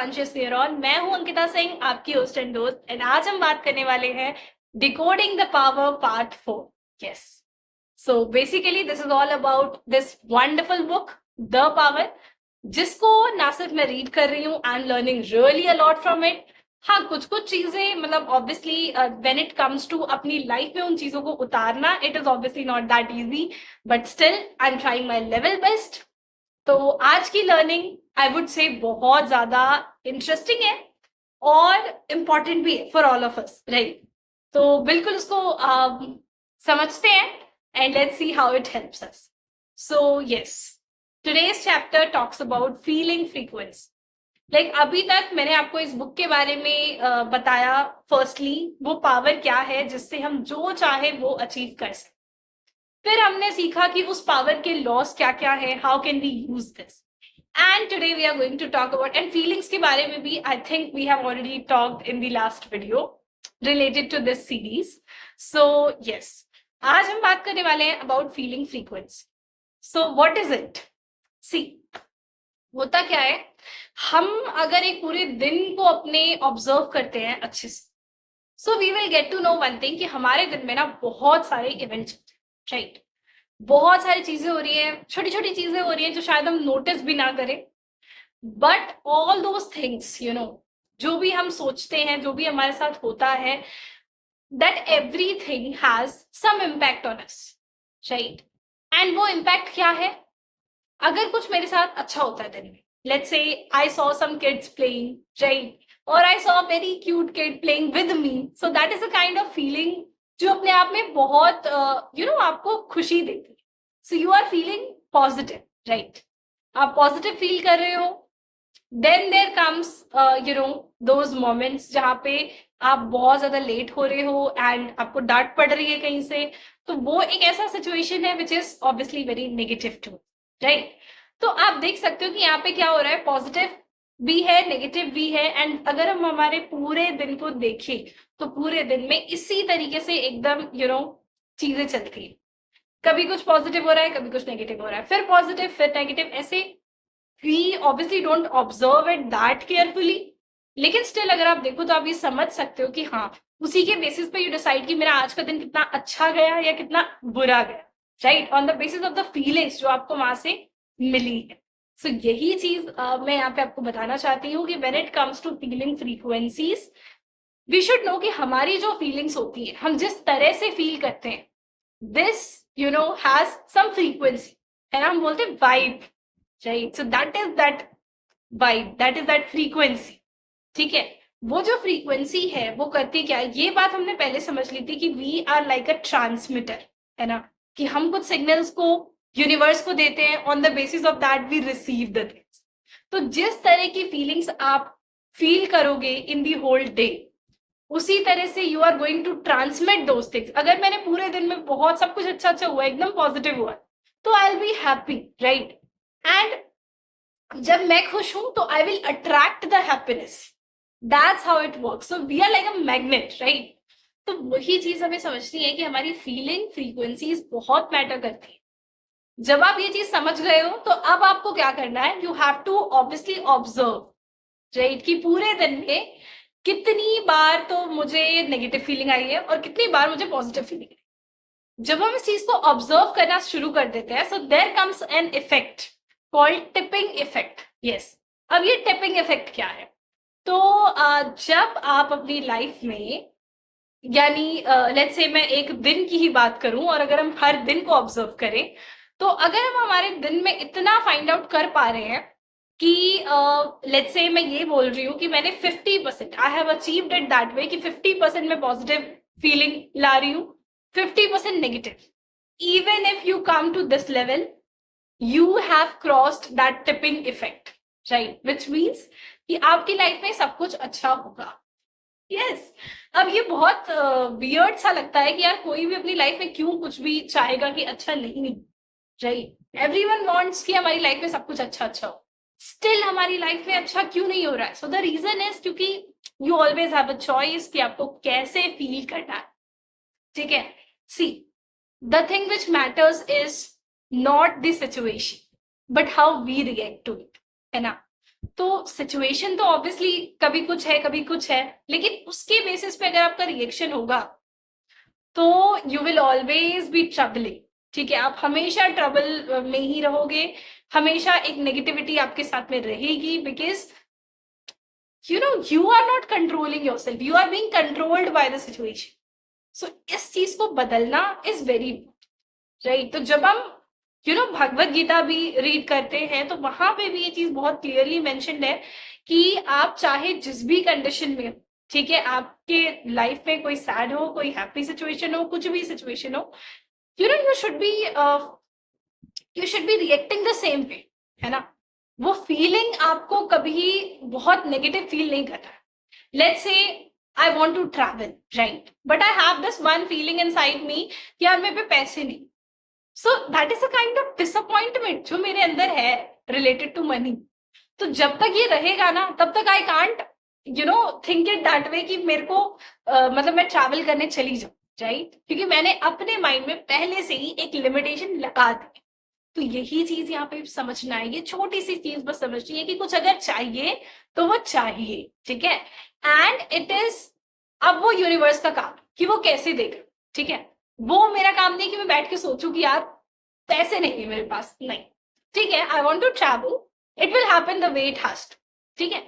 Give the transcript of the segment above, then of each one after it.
Conscious here on. मैं हूं अंकिता सिंह, आपकी होस्ट एंड दोस्त, एंड आज हम बात करने वाले हैं decoding the power part 4। Yes, so basically this is all about this wonderful book the power, जिसको ना सिर्फ मैं रीड कर रही हूँ, I am learning really a lot from it. हाँ, कुछ कुछ चीजें मतलब obviously when it comes to अपनी लाइफ में उन चीजों को उतारना, it is obviously not that easy, but still I am trying my level best. तो आज की लर्निंग आई वुड से बहुत ज्यादा इंटरेस्टिंग है और इम्पॉर्टेंट भी है for all of us, right? तो बिल्कुल उसको समझते हैं and let's see how it helps us. So yes, today's chapter talks about feeling frequency. Like अभी तक मैंने आपको इस बुक के बारे में बताया, फर्स्टली वो पावर क्या है जिससे हम जो चाहे वो अचीव कर सकते। फिर हमने सीखा कि उस पावर के लॉस क्या क्या है, how can we use this, and today we are going to talk about and feelings के बारे में भी। I think we have already talked in the last video related to this series. So yes, आज हम बात करने वाले हैं about feeling frequency. So what is it? See, होता क्या है, हम अगर एक पूरे दिन को अपने ऑब्जर्व करते हैं अच्छे से, so we will get to know one thing कि हमारे दिन में ना बहुत सारे इवेंट्स होते हैं, राइट? बहुत सारी चीजें हो रही है, छोटी छोटी चीजें हो रही है जो शायद हम नोटिस भी ना करें, but all those things, you know, जो भी हम सोचते हैं, जो भी हमारे साथ होता है, that everything has some impact on us, right? And वो इम्पैक्ट क्या है? अगर कुछ मेरे साथ अच्छा होता है दिन में, let's say I saw some kids playing, right, और I saw very cute kid playing with me, so that is a kind of feeling जो अपने आप में बहुत यू नो आपको खुशी देती है। So you are feeling positive, right? आप पॉजिटिव फील कर रहे हो। Then there comes you know those moments जहाँ पे आप बहुत ज्यादा लेट हो रहे हो एंड आपको डांट पड़ रही है कहीं से, तो वो एक ऐसा सिचुएशन है which is obviously very negative too, right? तो आप देख सकते हो कि यहाँ पे क्या हो रहा है, पॉजिटिव भी है, नेगेटिव भी है। एंड अगर हम हमारे पूरे दिन को देखें तो पूरे दिन में इसी तरीके से एकदम यू नो चीजें चलती है। कभी कुछ पॉजिटिव हो रहा है, कभी कुछ नेगेटिव हो रहा है, फिर पॉजिटिव फिर नेगेटिव, ऐसे। We obviously don't observe it that carefully, लेकिन स्टिल अगर आप देखो तो आप ये समझ सकते हो कि हाँ, उसी के बेसिस पे यू डिसाइड कि मेरा आज का दिन कितना अच्छा गया या कितना बुरा गया, right? On the basis of the feelings जो आपको वहां से मिली है। सो यही चीज मैं यहाँ पे आपको बताना चाहती हूँ कि when it comes to feeling frequencies, we should know कि हमारी जो फीलिंग्स होती है, हम जिस तरह से फील करते हैं, this you know has some frequency, है ना? हम बोलते हैं vibe, right? So that is that vibe, that is that frequency, ठीक है? वो जो फ्रीक्वेंसी है वो करती क्या है, ये बात हमने पहले समझ ली थी कि we are like a transmitter, है ना? कि हम कुछ सिग्नल्स को यूनिवर्स को देते हैं, on the basis of that we receive the things. तो जिस तरह की फीलिंग्स आप फील करोगे इन दी होल डे, उसी तरह से you are going to transmit those things. अगर मैंने पूरे दिन में बहुत सब कुछ अच्छा अच्छा हुआ, एकदम पॉजिटिव हुआ, तो I will be happy, right? And जब मैं खुश हूं तो I will attract the happiness. That's how it works. So we are like a magnet, right? तो वही चीज हमें समझनी है कि हमारी फीलिंग फ्रीक्वेंसीज बहुत मैटर करती है। जब आप ये चीज समझ गए हो तो अब आपको क्या करना है, you have to obviously observe, right, कि पूरे दिन में कितनी बार तो मुझे नेगेटिव फीलिंग आई है और कितनी बार मुझे पॉजिटिव फीलिंग आई। जब हम इस चीज को ऑब्जर्व करना शुरू कर देते हैं, so there comes an effect called tipping effect. Yes, अब ये टिपिंग इफेक्ट क्या है? तो जब आप अपनी लाइफ में, यानी लेट्स से मैं एक दिन की ही बात करूं, और अगर हम हर दिन को ऑब्जर्व करें, तो अगर हम हमारे दिन में इतना फाइंड आउट कर पा रहे हैं कि लेट्स से मैं ये बोल रही हूँ कि मैंने 50%, I have achieved it that way कि 50% में पॉजिटिव फीलिंग ला रही हूँ, 50% negative, even if you come to this level, you have crossed that tipping effect, right? Which means कि आपकी लाइफ में सब कुछ अच्छा होगा। यस, अब ये बहुत वियर्ड सा लगता है कि यार कोई भी अपनी लाइफ में क्यों कुछ भी चाहेगा कि अच्छा नहीं, राइट? एवरीवन वांट्स कि हमारी लाइफ में सब कुछ अच्छा अच्छा हो, स्टिल हमारी लाइफ में अच्छा क्यों नहीं हो रहा है? सो द रीजन इज क्योंकि you always have a choice कि आपको कैसे फील करना है, ठीक है? See, the thing which matters is not the situation but how we react to it, है ना? तो सिचुएशन तो ऑब्वियसली कभी कुछ है कभी कुछ है, लेकिन उसके बेसिस पे अगर आपका रिएक्शन होगा तो you will always be troubling. ठीक है, आप हमेशा ट्रबल में ही रहोगे, हमेशा एक नेगेटिविटी आपके साथ में रहेगी, because you are not controlling yourself, you are being controlled by the situation. So इस चीज को बदलना इज वेरी राइट। तो जब हम भगवत गीता भी रीड करते हैं तो वहां पे भी ये चीज बहुत क्लियरली मेंशन्ड है कि आप चाहे जिस भी कंडीशन में हो, ठीक है, आपके लाइफ में कोई सैड हो, कोई हैप्पी सिचुएशन हो, कुछ भी सिचुएशन हो, you should be reacting the same way, है ना। वो फीलिंग आपको कभी बहुत नेगेटिव फील नहीं करता। Let's say I want to travel, right, but I have this one feeling inside me कि यार मेरे पे पैसे नहीं। So that is a kind of disappointment जो मेरे अंदर है रिलेटेड टू मनी। तो जब तक ये रहेगा ना तब तक I can't think it that way कि मेरे को मतलब मैं ट्रैवल करने चली जाऊं, राइट, क्योंकि मैंने अपने माइंड में पहले से ही एक लिमिटेशन लगा दी। तो यही चीज यहाँ पे समझना है, ये छोटी सी चीज बस समझनी है कि कुछ अगर चाहिए तो वो चाहिए, ठीक है, एंड इट इज अब वो यूनिवर्स का काम कि वो कैसे देगा, ठीक है। वो मेरा काम नहीं कि मैं बैठ के सोचूं कि यार पैसे नहीं है मेरे पास, नहीं, ठीक है, I want to travel, it will happen the way it has to, ठीक है।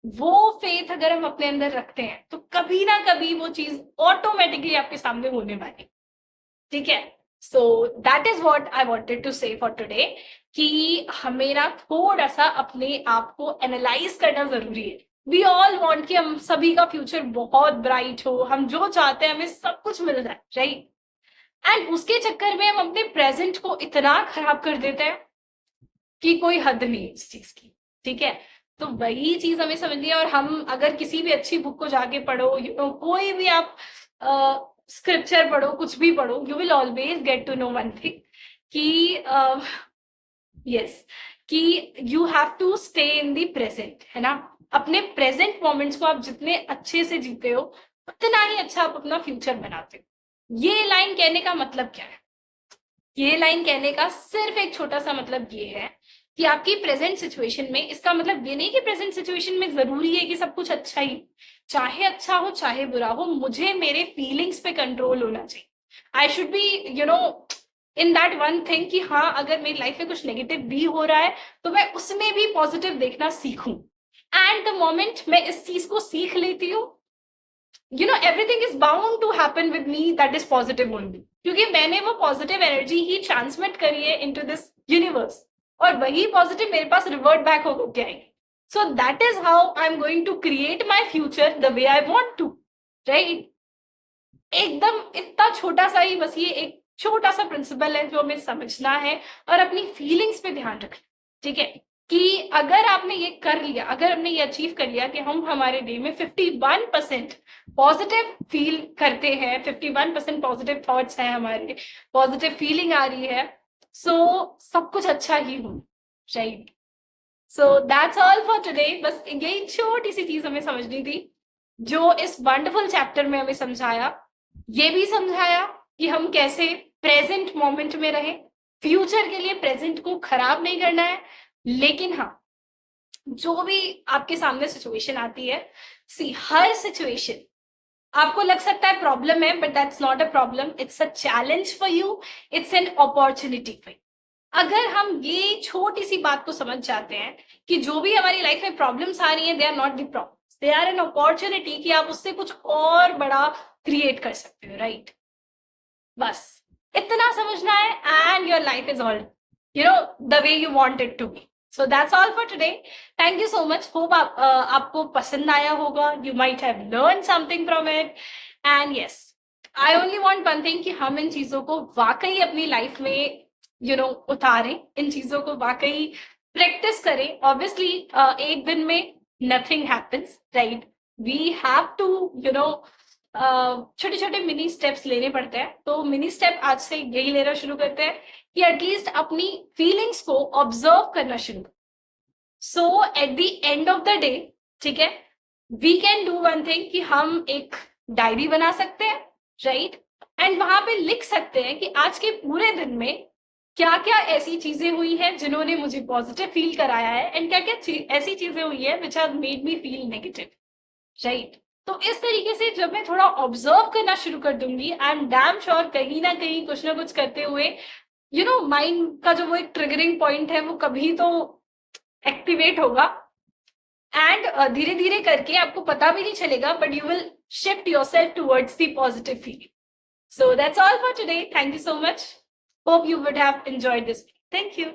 वो फेथ अगर हम अपने अंदर रखते हैं तो कभी ना कभी वो चीज ऑटोमेटिकली आपके सामने होने वाली, ठीक है। So that is what I wanted to say for today कि हमें ना थोड़ा सा अपने आप को एनालाइज करना जरूरी है। वी ऑल वॉन्ट कि हम सभी का फ्यूचर बहुत ब्राइट हो, हम जो चाहते हैं हमें सब कुछ मिल जाए, राइट, एंड उसके चक्कर में हम अपने प्रेजेंट को इतना खराब कर देते हैं कि कोई हद नहीं है इस चीज की, ठीक है। तो वही चीज हमें समझनी है। और हम अगर किसी भी अच्छी बुक को जाके पढ़ो, कोई भी आप स्क्रिप्चर पढ़ो, कुछ भी पढ़ो, you will always get to know one thing कि यस कि you have to stay in the present, है ना। अपने प्रेजेंट मोमेंट्स को आप जितने अच्छे से जीते हो उतना ही अच्छा आप अपना फ्यूचर बनाते हो। ये लाइन कहने का मतलब क्या है? ये लाइन कहने का सिर्फ एक छोटा सा मतलब ये है कि आपकी प्रेजेंट सिचुएशन में, इसका मतलब ये नहीं कि प्रेजेंट सिचुएशन में जरूरी है कि सब कुछ अच्छा ही, चाहे अच्छा हो चाहे बुरा हो, मुझे मेरे फीलिंग्स पे कंट्रोल होना चाहिए। I should be in that one thing कि हाँ, अगर मेरी लाइफ में कुछ नेगेटिव भी हो रहा है तो मैं उसमें भी पॉजिटिव देखना सीखूं। एंड द मोमेंट मैं इस चीज को सीख लेती हूँ, everything is bound to happen with me that is positive only, क्योंकि मैंने वो पॉजिटिव एनर्जी ही ट्रांसमिट करी है इनटू दिस यूनिवर्स, और वही पॉजिटिव मेरे पास रिवर्ट बैक होकर के आएगी। So that is how I am going to create my future the way I want to, right. एकदम इतना छोटा सा ही बस ये एक छोटा सा प्रिंसिपल है जो हमें समझना है और अपनी फीलिंग्स पे ध्यान रखना, ठीक है, कि अगर आपने ये कर लिया, अगर हमने ये अचीव कर लिया कि हम हमारे डे में 51% पॉजिटिव फील करते हैं, 51% पॉजिटिव थॉट्स हैं हमारे, पॉजिटिव फीलिंग आ रही है, सो सब कुछ अच्छा ही हो, right. So that's all for today. बस यही छोटी सी चीज हमें समझनी थी जो इस वंडरफुल चैप्टर में हमें समझाया। ये भी समझाया कि हम कैसे प्रेजेंट मोमेंट में रहे, फ्यूचर के लिए प्रेजेंट को खराब नहीं करना है, लेकिन हाँ, जो भी आपके सामने सिचुएशन आती है, सी हर सिचुएशन आपको लग सकता है प्रॉब्लम है, but that's not a problem, it's a challenge for you, it's an opportunity for you. अगर हम ये छोटी सी बात को समझ जाते हैं कि जो भी हमारी लाइफ में प्रॉब्लम्स आ रही हैं, they are not the problems, they are an opportunity कि आप उससे कुछ और बड़ा क्रिएट कर सकते हो, राइट। बस इतना समझना है and your life is all the way you want it to be. So that's all for today. Thank you so much. Hope आपको पसंद आया होगा, you might have learn something from it, and yes, I only want one thing कि हम इन चीजों को वाकई अपनी लाइफ में उतारें, इन चीजों को वाकई प्रैक्टिस करें। ऑब्वियसली एक दिन में nothing happens, right, we have to छोटे छोटे मिनी स्टेप्स लेने पड़ते हैं। तो मिनी स्टेप आज से यही लेना शुरू करते हैं कि एटलीस्ट अपनी फीलिंग्स को ऑब्जर्व करना शुरू करें। So at the end of the day, ठीक है, we can do one thing कि हम एक डायरी बना सकते हैं, राइट, एंड वहां पे लिख सकते हैं कि आज के पूरे दिन में क्या क्या ऐसी चीजें हुई हैं जिन्होंने मुझे पॉजिटिव फील कराया है, एंड क्या क्या ऐसी चीजें हुई है which have made me feel negative, right? तो इस तरीके से जब मैं थोड़ा ऑब्जर्व करना शुरू कर दूंगी, आई एम डैम श्योर कहीं ना कहीं कुछ ना कुछ करते हुए माइंड का जो वो एक ट्रिगरिंग पॉइंट है वो कभी तो एक्टिवेट होगा, एंड धीरे धीरे करके आपको पता भी नहीं चलेगा, but you will shift your self towards the positive feeling. So that's all for today. Thank you so much. Hope you would have enjoyed this. Thank you.